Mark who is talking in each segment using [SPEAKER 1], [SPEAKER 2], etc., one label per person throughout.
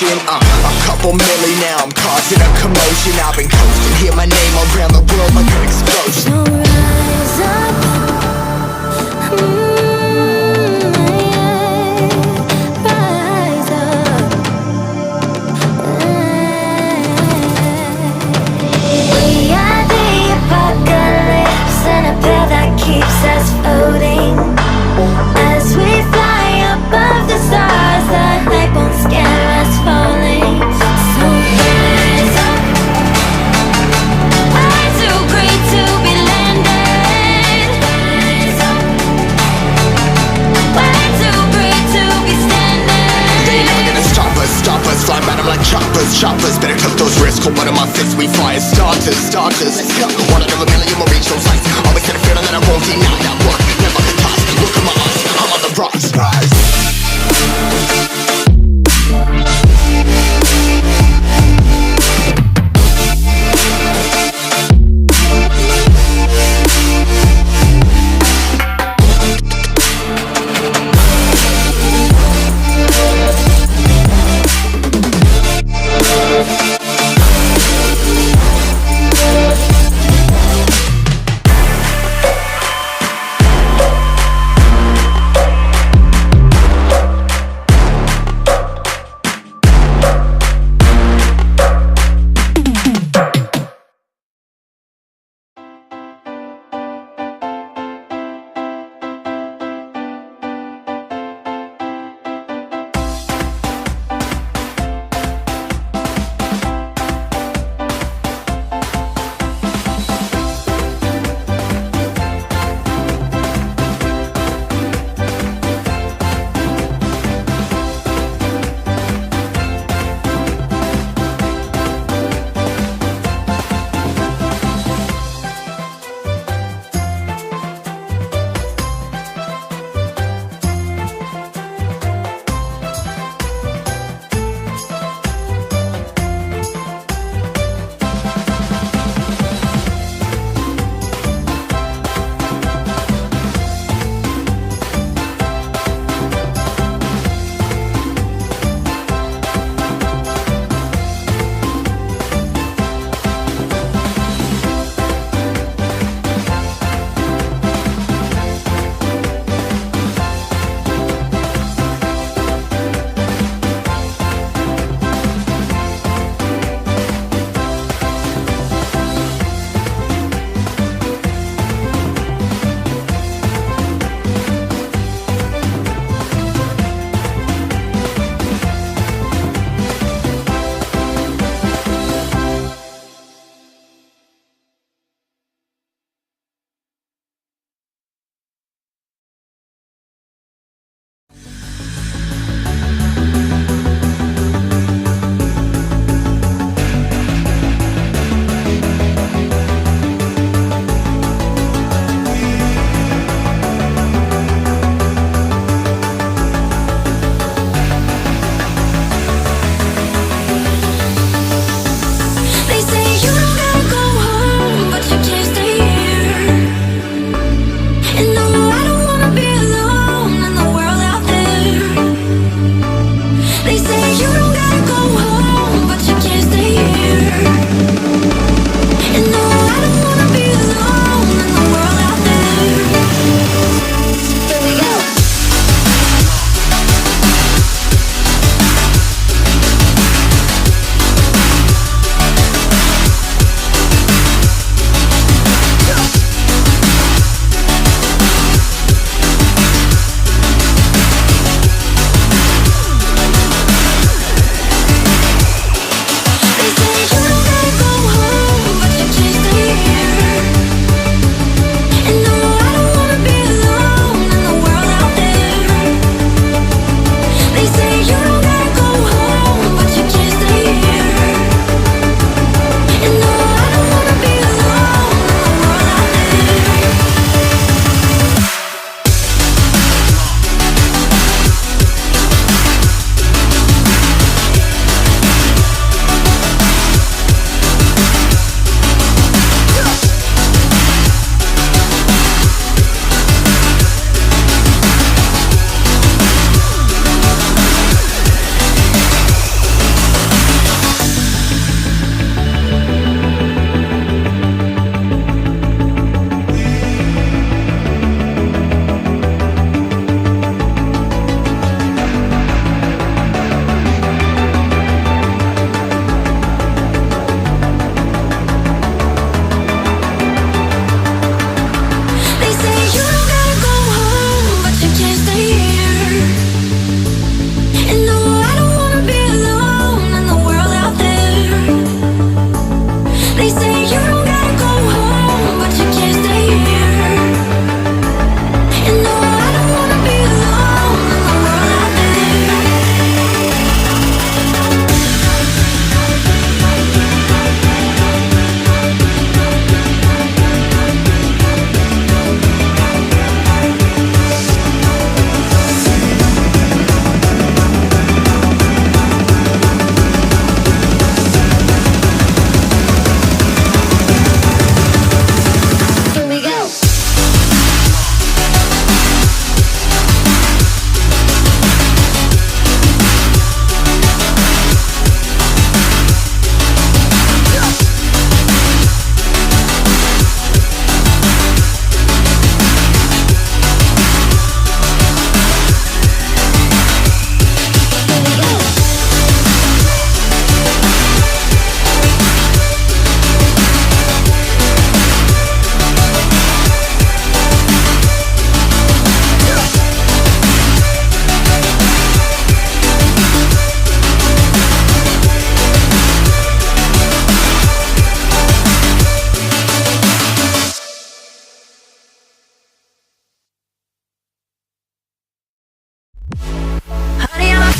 [SPEAKER 1] motion. A couple milli now, I'm causing a commotion. I've been coasting, hear my name around the world like an explosion.
[SPEAKER 2] So rise up, rise up. We are the apocalypse, and a pill that keeps us floating. As we fly above the stars, the light won't scare us falling. So rise up. I'm too great to be landed. Rise up. Way too great to be standing.
[SPEAKER 1] They ain't never gonna stop us, flying by them like choppers. Better tuck those wrists, cold blood in my fists, we fire starters. Let's go. One out of a million will reach those heights. Always had a feeling that I won't deny that work. Never the toss, look at my eyes, I'm on the rocks. Rise.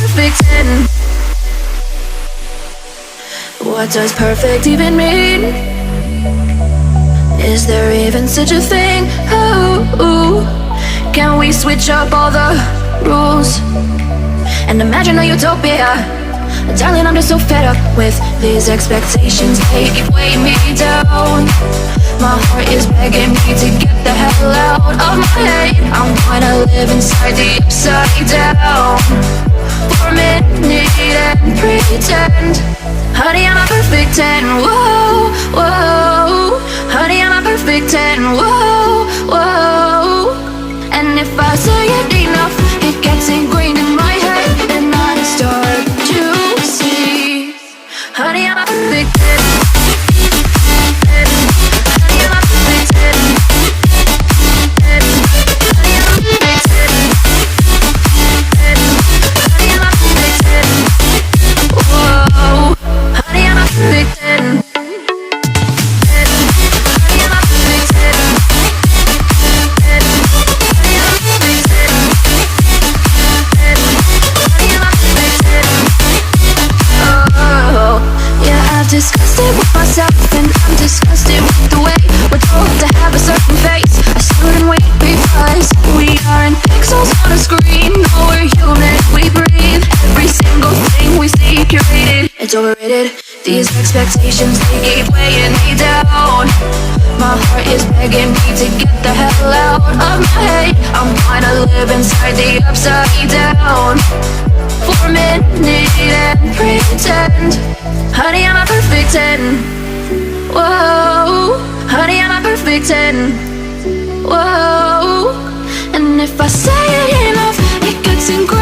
[SPEAKER 2] perfect 10. What does perfect even mean? Is there even such a thing? Oh, can we switch up all the rules and imagine a utopia? Darling, I'm just so fed up with these expectations. They keep weighing me down. My heart is begging me to get the hell out of my head. I'm gonna live inside the upside down for a minute and pretend. Honey, I'm a perfect 10. Whoa, whoa. Honey, I'm a perfect 10. Whoa, whoa. And if I say it enough, it gets ingrained in my head, and I start to see. Honey, I'm a perfect 10. Honey, I'm a perfect 10. Honey, I'm a perfect 10. Honey, I'm a perfect 10. Whoa. Honey, I'm a perfect 10. Honey, I'm a perfect 10. Honey, I'm a perfect 10. Honey, I'm a perfect 10. Oh, yeah, I've discussed it with myself, and I'm disgusted with the way we're told to have a certain face. I stood and wait because we aren't pixels on a screen. No, we're human, we breathe. Every single thing we see curated. It's overrated. These expectations, they keep weighing me down. My heart is begging me to get the hell out of my head. I'm gonna live inside the upside down for a minute and pretend. Honey, I'm a perfect 10. Whoa. Honey, I'm a perfect 10. Whoa. And if I say it enough, it gets ingrained.